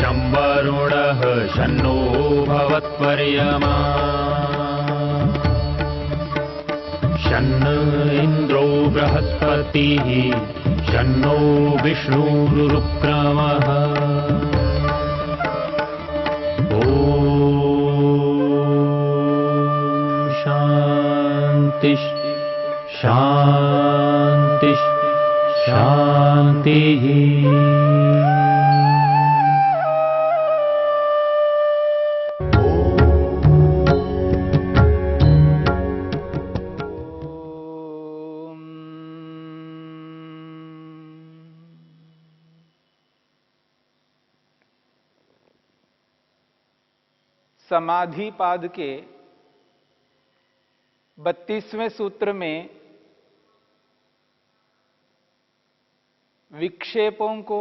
शं वरुणः शन्नो भवत्वर्यमा शन्न इन्द्रो बृहस्पतिः शन्नो विष्णुरुक्रमः ॐ शान्ति शान्ति शान्तिः। समाधि पाद के 32वें सूत्र में विक्षेपों को,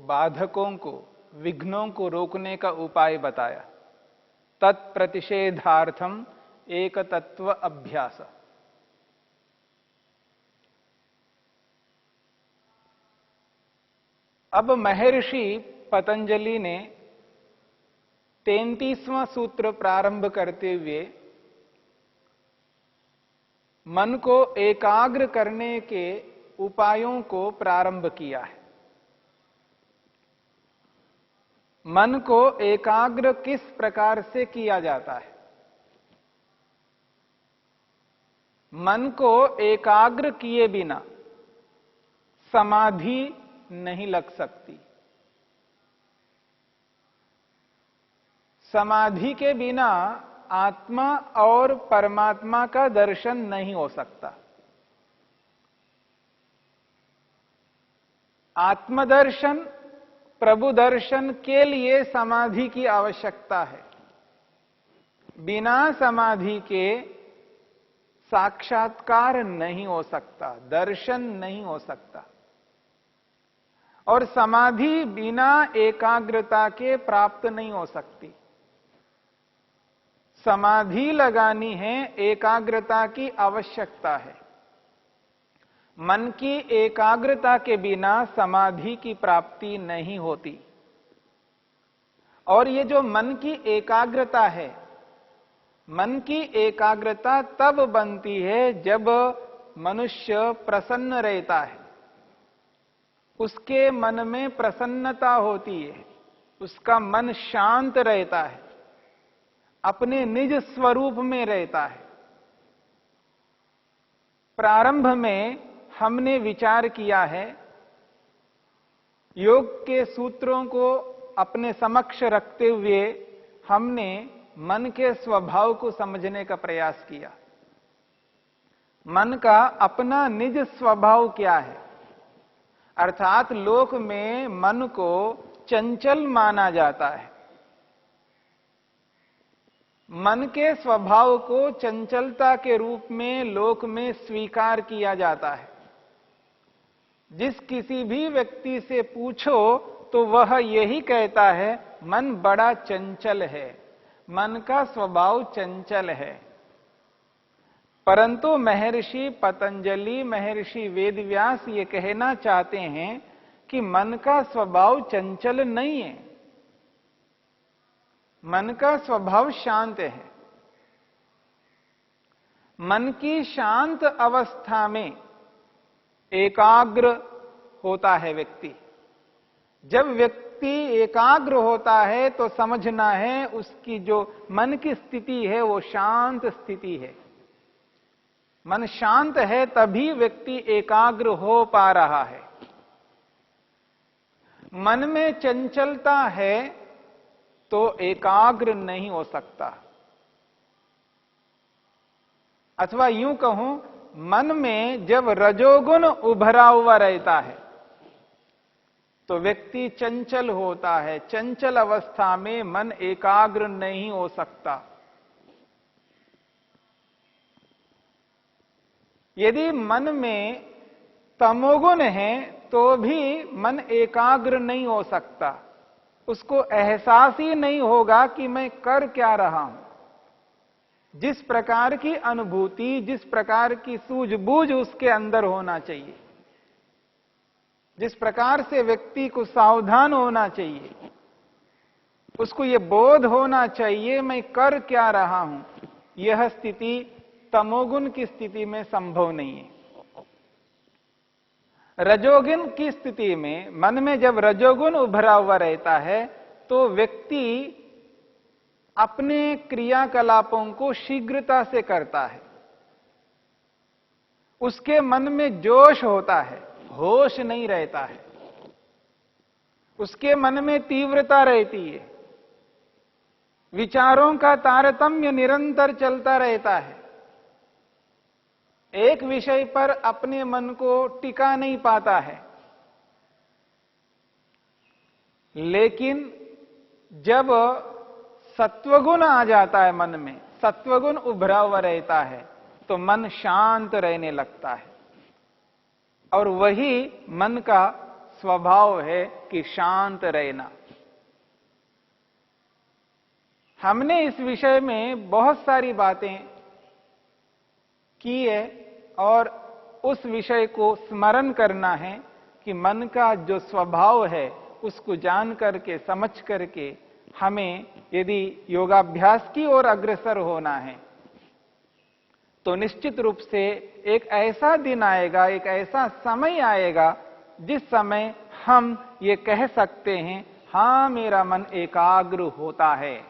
बाधकों को, विघ्नों को रोकने का उपाय बताया। तत्प्रतिषेधार्थम एक तत्व अभ्यास। अब महर्षि पतंजलि ने 33वां सूत्र प्रारंभ करते हुए मन को एकाग्र करने के उपायों को प्रारंभ किया है। मन को एकाग्र किस प्रकार से किया जाता है? मन को एकाग्र किए बिना समाधि नहीं लग सकती। समाधि के बिना आत्मा और परमात्मा का दर्शन नहीं हो सकता। आत्मदर्शन, प्रभु दर्शन के लिए समाधि की आवश्यकता है। बिना समाधि के साक्षात्कार नहीं हो सकता, दर्शन नहीं हो सकता। और समाधि बिना एकाग्रता के प्राप्त नहीं हो सकती। समाधि लगानी है, एकाग्रता की आवश्यकता है। मन की एकाग्रता के बिना समाधि की प्राप्ति नहीं होती। और ये जो मन की एकाग्रता है, मन की एकाग्रता तब बनती है जब मनुष्य प्रसन्न रहता है, उसके मन में प्रसन्नता होती है, उसका मन शांत रहता है, अपने निज स्वरूप में रहता है। प्रारंभ में हमने विचार किया है, योग के सूत्रों को अपने समक्ष रखते हुए हमने मन के स्वभाव को समझने का प्रयास किया। मन का अपना निज स्वभाव क्या है? अर्थात लोक में मन को चंचल माना जाता है। मन के स्वभाव को चंचलता के रूप में लोक में स्वीकार किया जाता है। जिस किसी भी व्यक्ति से पूछो तो वह यही कहता है, मन बड़ा चंचल है, मन का स्वभाव चंचल है। परंतु महर्षि पतंजलि, महर्षि वेदव्यास ये कहना चाहते हैं कि मन का स्वभाव चंचल नहीं है, मन का स्वभाव शांत है। मन की शांत अवस्था में एकाग्र होता है व्यक्ति। जब व्यक्ति एकाग्र होता है तो समझना है उसकी जो मन की स्थिति है वो शांत स्थिति है। मन शांत है तभी व्यक्ति एकाग्र हो पा रहा है। मन में चंचलता है तो एकाग्र नहीं हो सकता। अथवा यूं कहूं, मन में जब रजोगुण उभरा हुआ रहता है तो व्यक्ति चंचल होता है। चंचल अवस्था में मन एकाग्र नहीं हो सकता। यदि मन में तमोगुण है तो भी मन एकाग्र नहीं हो सकता। उसको एहसास ही नहीं होगा कि मैं कर क्या रहा हूं। जिस प्रकार की अनुभूति, जिस प्रकार की सूझबूझ उसके अंदर होना चाहिए, जिस प्रकार से व्यक्ति को सावधान होना चाहिए, उसको ये बोध होना चाहिए मैं कर क्या रहा हूं। यह स्थिति तमोगुण की स्थिति में संभव नहीं है। रजोगुण की स्थिति में, मन में जब रजोगुण उभरा हुआ रहता है तो व्यक्ति अपने क्रियाकलापों को शीघ्रता से करता है। उसके मन में जोश होता है, होश नहीं रहता है। उसके मन में तीव्रता रहती है, विचारों का तारतम्य निरंतर चलता रहता है। एक विषय पर अपने मन को टिका नहीं पाता है। लेकिन जब सत्वगुण आ जाता है मन में, सत्वगुण उभरा हुआ रहता है, तो मन शांत रहने लगता है। और वही मन का स्वभाव है कि शांत रहना। हमने इस विषय में बहुत सारी बातें की है और उस विषय को स्मरण करना है कि मन का जो स्वभाव है उसको जान करके, समझ करके हमें यदि योगाभ्यास की ओर अग्रसर होना है तो निश्चित रूप से एक ऐसा दिन आएगा, एक ऐसा समय आएगा जिस समय हम ये कह सकते हैं, हां मेरा मन एकाग्र होता है,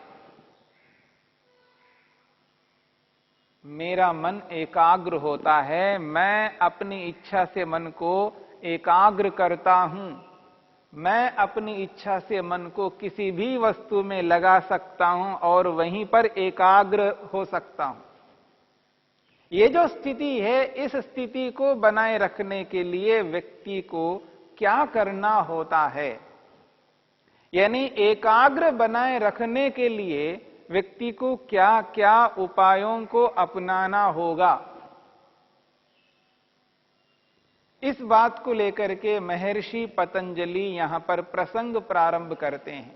मेरा मन एकाग्र होता है, मैं अपनी इच्छा से मन को एकाग्र करता हूं, मैं अपनी इच्छा से मन को किसी भी वस्तु में लगा सकता हूं और वहीं पर एकाग्र हो सकता हूं। ये जो स्थिति है, इस स्थिति को बनाए रखने के लिए व्यक्ति को क्या करना होता है, यानी एकाग्र बनाए रखने के लिए व्यक्ति को क्या क्या उपायों को अपनाना होगा, इस बात को लेकर के महर्षि पतंजलि यहां पर प्रसंग प्रारंभ करते हैं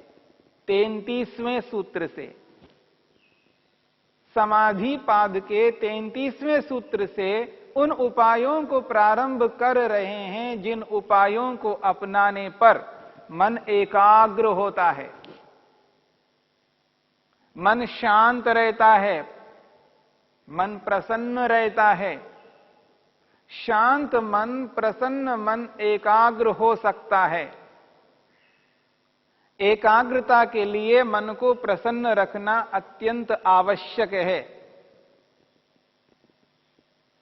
33वें सूत्र से। समाधि पाद के 33वें सूत्र से उन उपायों को प्रारंभ कर रहे हैं जिन उपायों को अपनाने पर मन एकाग्र होता है, मन शांत रहता है, मन प्रसन्न रहता है। शांत मन, प्रसन्न मन एकाग्र हो सकता है। एकाग्रता के लिए मन को प्रसन्न रखना अत्यंत आवश्यक है।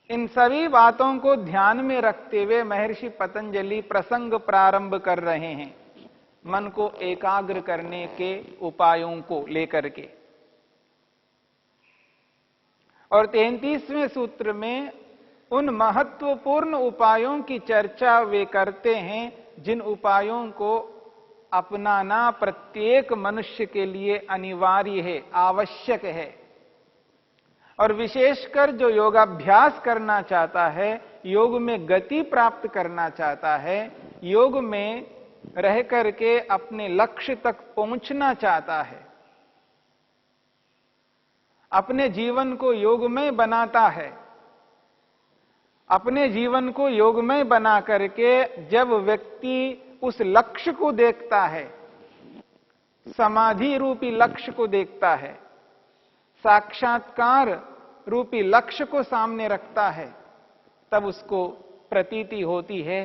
इन सभी बातों को ध्यान में रखते हुए महर्षि पतंजलि प्रसंग प्रारंभ कर रहे हैं मन को एकाग्र करने के उपायों को लेकर के। और 33वें सूत्र में उन महत्वपूर्ण उपायों की चर्चा वे करते हैं जिन उपायों को अपनाना प्रत्येक मनुष्य के लिए अनिवार्य है, आवश्यक है। और विशेषकर जो योगाभ्यास करना चाहता है, योग में गति प्राप्त करना चाहता है, योग में रह करके अपने लक्ष्य तक पहुंचना चाहता है, अपने जीवन को योगमय बनाता है, अपने जीवन को योगमय बना करके जब व्यक्ति उस लक्ष्य को देखता है, समाधि रूपी लक्ष्य को देखता है, साक्षात्कार रूपी लक्ष्य को सामने रखता है, तब उसको प्रतीति होती है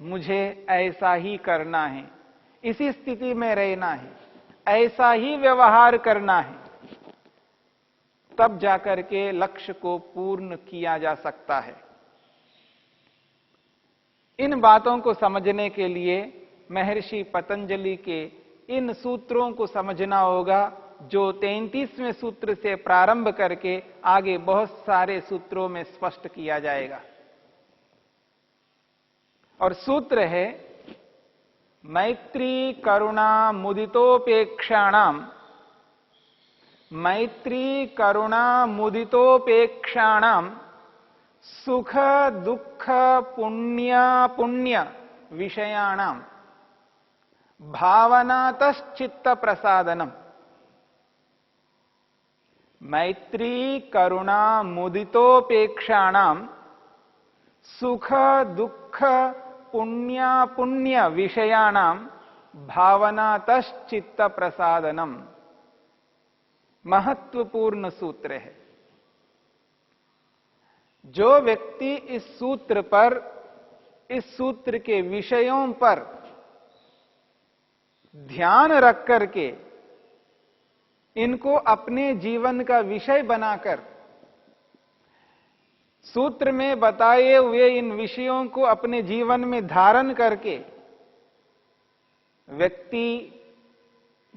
मुझे ऐसा ही करना है, इसी स्थिति में रहना है, ऐसा ही व्यवहार करना है। तब जाकर के लक्ष्य को पूर्ण किया जा सकता है। इन बातों को समझने के लिए महर्षि पतंजलि के इन सूत्रों को समझना होगा जो 33वें सूत्र से प्रारंभ करके आगे बहुत सारे सूत्रों में स्पष्ट किया जाएगा। और सूत्र है मैत्री करुणा मुदितोपेक्षाणाम, मैत्री करुणा मुदितोपेक्षाणाम सुख दुख पुण्य पुण्य विषयाणाम भावनातश्चित्त प्रसादनम। मैत्री करुणा मुदितोपेक्षाणाम सुख दुख पुण्य पुण्य विषयाणाम भावनातश्चित्त प्रसादनम। महत्वपूर्ण सूत्र है। जो व्यक्ति इस सूत्र पर, इस सूत्र के विषयों पर ध्यान रख करके इनको अपने जीवन का विषय बनाकर सूत्र में बताए हुए इन विषयों को अपने जीवन में धारण करके व्यक्ति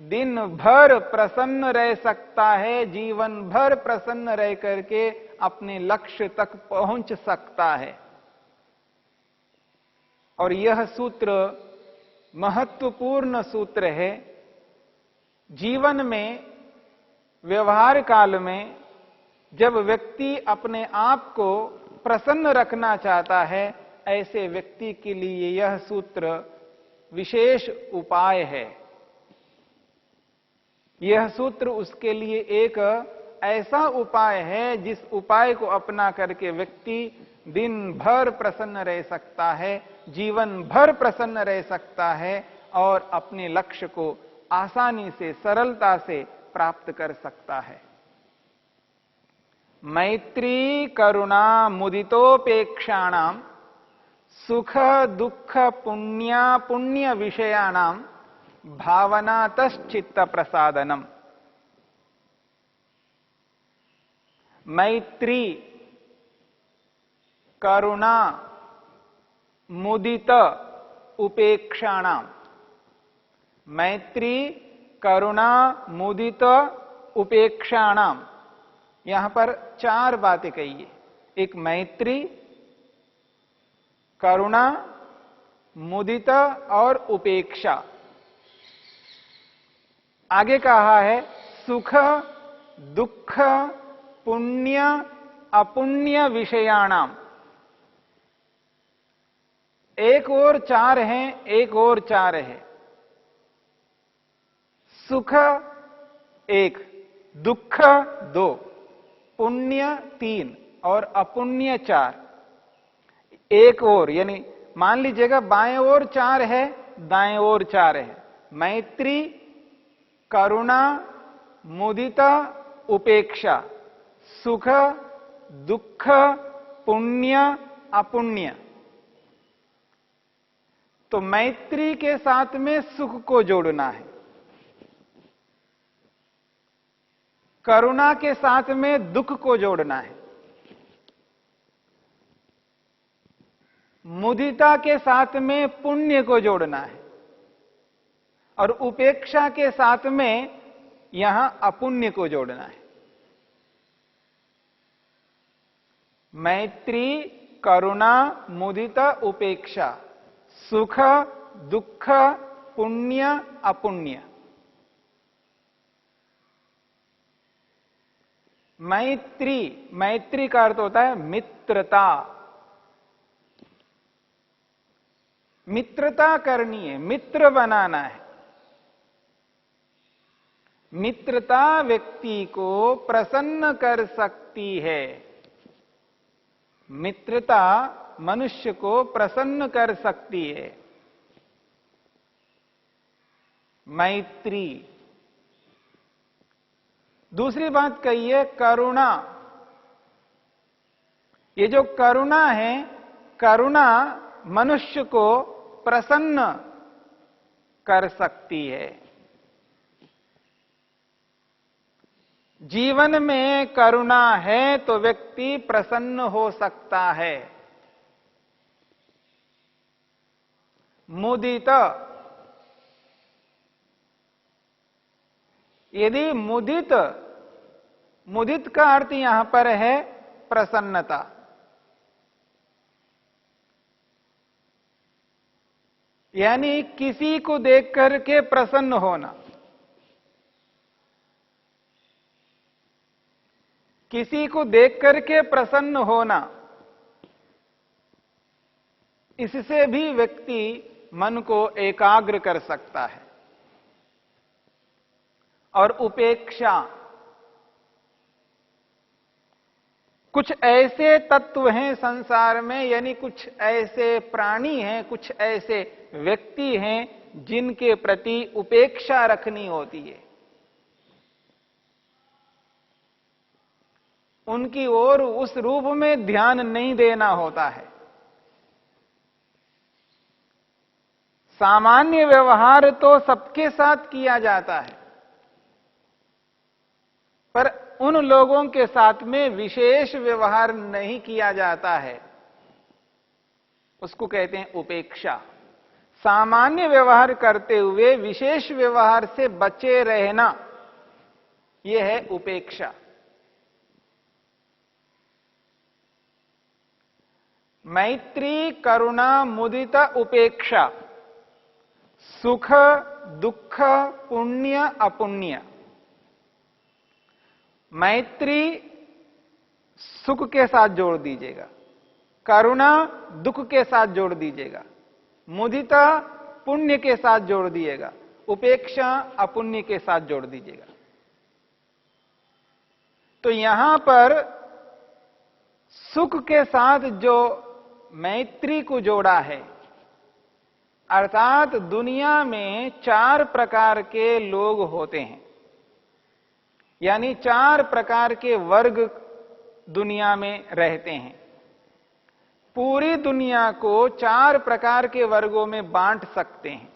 दिन भर प्रसन्न रह सकता है, जीवन भर प्रसन्न रह करके अपने लक्ष्य तक पहुंच सकता है। और यह सूत्र महत्वपूर्ण सूत्र है। जीवन में, व्यवहार काल में जब व्यक्ति अपने आप को प्रसन्न रखना चाहता है, ऐसे व्यक्ति के लिए यह सूत्र विशेष उपाय है। यह सूत्र उसके लिए एक ऐसा उपाय है जिस उपाय को अपना करके व्यक्ति दिन भर प्रसन्न रह सकता है, जीवन भर प्रसन्न रह सकता है और अपने लक्ष्य को आसानी से, सरलता से प्राप्त कर सकता है। मैत्री करुणा मुदितोपेक्षाणाम सुख दुख पुण्य विषयाणाम भावनातश्चित्त प्रसादनम। मैत्री, करुणा, मुदित उपेक्षाणाम। मैत्री, करुणा, मुदित उपेक्षाणाम। यहां पर 4 बातें कही है। एक मैत्री, करुणा, मुदित और उपेक्षा। आगे कहा है सुख दुख पुण्य अपुण्य विषयाणाम। एक और 4 हैं, एक और 4 है। सुख 1, दुख 2, पुण्य 3 और अपुण्य 4। एक और, यानी मान लीजिएगा बाएं ओर 4 है, दाएं ओर 4 है। मैत्री, करुणा, मुदिता, उपेक्षा, सुख दुख पुण्य अपुण्य। तो मैत्री के साथ में सुख को जोड़ना है, करुणा के साथ में दुख को जोड़ना है, मुदिता के साथ में पुण्य को जोड़ना है और उपेक्षा के साथ में यहां अपुण्य को जोड़ना है। मैत्री, करुणा, मुदिता, उपेक्षा, सुख दुख पुण्य अपुण्य। मैत्री, मैत्री का अर्थ होता है मित्रता। मित्रता करनी है, मित्र बनाना है। मित्रता व्यक्ति को प्रसन्न कर सकती है। मित्रता मनुष्य को प्रसन्न कर सकती है। मैत्री। दूसरी बात कही है करुणा। ये जो करुणा है, करुणा मनुष्य को प्रसन्न कर सकती है। जीवन में करुणा है तो व्यक्ति प्रसन्न हो सकता है। मुदित, यदि मुदित, मुदित का अर्थ यहां पर है प्रसन्नता। यानी किसी को देख करके प्रसन्न होना, किसी को देख करके प्रसन्न होना, इससे भी व्यक्ति मन को एकाग्र कर सकता है। और उपेक्षा, कुछ ऐसे तत्व हैं संसार में, यानी कुछ ऐसे प्राणी हैं, कुछ ऐसे व्यक्ति हैं जिनके प्रति उपेक्षा रखनी होती है। उनकी ओर उस रूप में ध्यान नहीं देना होता है। सामान्य व्यवहार तो सबके साथ किया जाता है, पर उन लोगों के साथ में विशेष व्यवहार नहीं किया जाता है, उसको कहते हैं उपेक्षा। सामान्य व्यवहार करते हुए विशेष व्यवहार से बचे रहना, यह है उपेक्षा। मैत्री, करुणा, मुदिता, उपेक्षा, सुख, दुख, पुण्य, अपुण्य। मैत्री सुख के साथ जोड़ दीजिएगा, करुणा दुख के साथ जोड़ दीजिएगा, मुदिता पुण्य के साथ जोड़ दिएगा, उपेक्षा अपुण्य के साथ जोड़ दीजिएगा। तो यहां पर सुख के साथ जो मैत्री को जोड़ा है, अर्थात दुनिया में 4 प्रकार के लोग होते हैं, यानी 4 प्रकार के वर्ग दुनिया में रहते हैं। पूरी दुनिया को 4 प्रकार के वर्गों में बांट सकते हैं।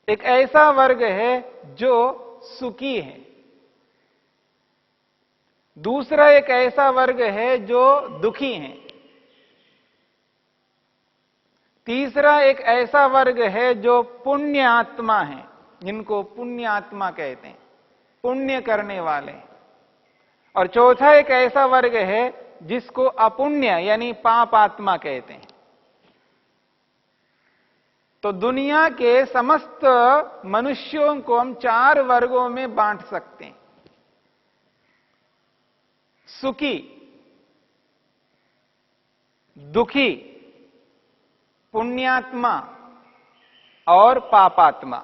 एक ऐसा वर्ग है जो सुखी है, दूसरा एक ऐसा वर्ग है जो दुखी है, तीसरा एक ऐसा वर्ग है जो पुण्य आत्मा है, जिनको पुण्य आत्मा कहते हैं, पुण्य करने वाले, और चौथा एक ऐसा वर्ग है जिसको अपुण्य यानी पाप आत्मा कहते हैं। तो दुनिया के समस्त मनुष्यों को हम 4 वर्गों में बांट सकते हैं। सुखी, दुखी, पुण्यात्मा और पापात्मा,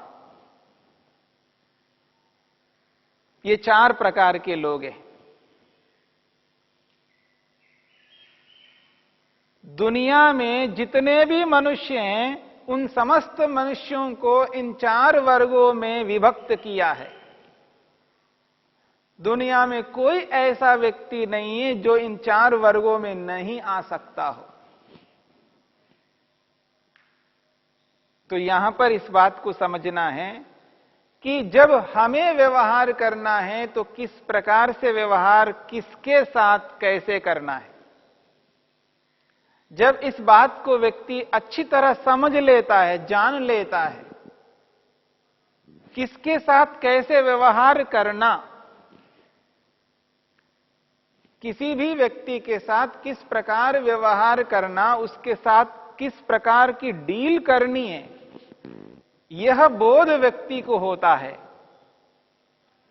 ये 4 प्रकार के लोग हैं। दुनिया में जितने भी मनुष्य हैं, उन समस्त मनुष्यों को इन 4 वर्गों में विभक्त किया है। दुनिया में कोई ऐसा व्यक्ति नहीं है जो इन 4 वर्गों में नहीं आ सकता हो। तो यहां पर इस बात को समझना है कि जब हमें व्यवहार करना है तो किस प्रकार से व्यवहार किसके साथ कैसे करना है। जब इस बात को व्यक्ति अच्छी तरह समझ लेता है, जान लेता है, किसके साथ कैसे व्यवहार करना, किसी भी व्यक्ति के साथ किस प्रकार व्यवहार करना, उसके साथ किस प्रकार की डील करनी है, यह बोध व्यक्ति को होता है,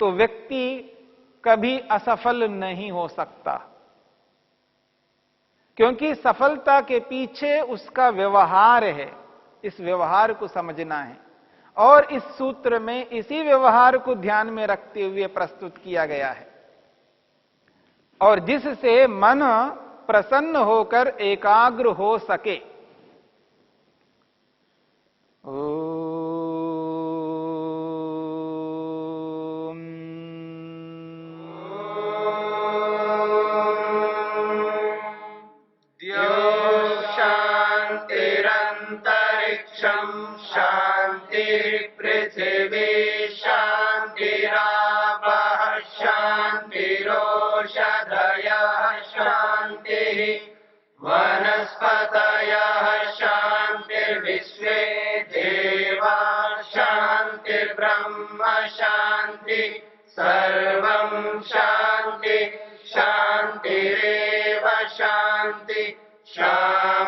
तो व्यक्ति कभी असफल नहीं हो सकता। क्योंकि सफलता के पीछे उसका व्यवहार है। इस व्यवहार को समझना है, और इस सूत्र में इसी व्यवहार को ध्यान में रखते हुए प्रस्तुत किया गया है, और जिससे मन प्रसन्न होकर एकाग्र हो सके। वनस्पतयः शान्तिर्विश्वे देवा शान्तिर्ब्रह्म शान्ति सर्वं शान्ति शान्तिरेव शान्ति शान्ति।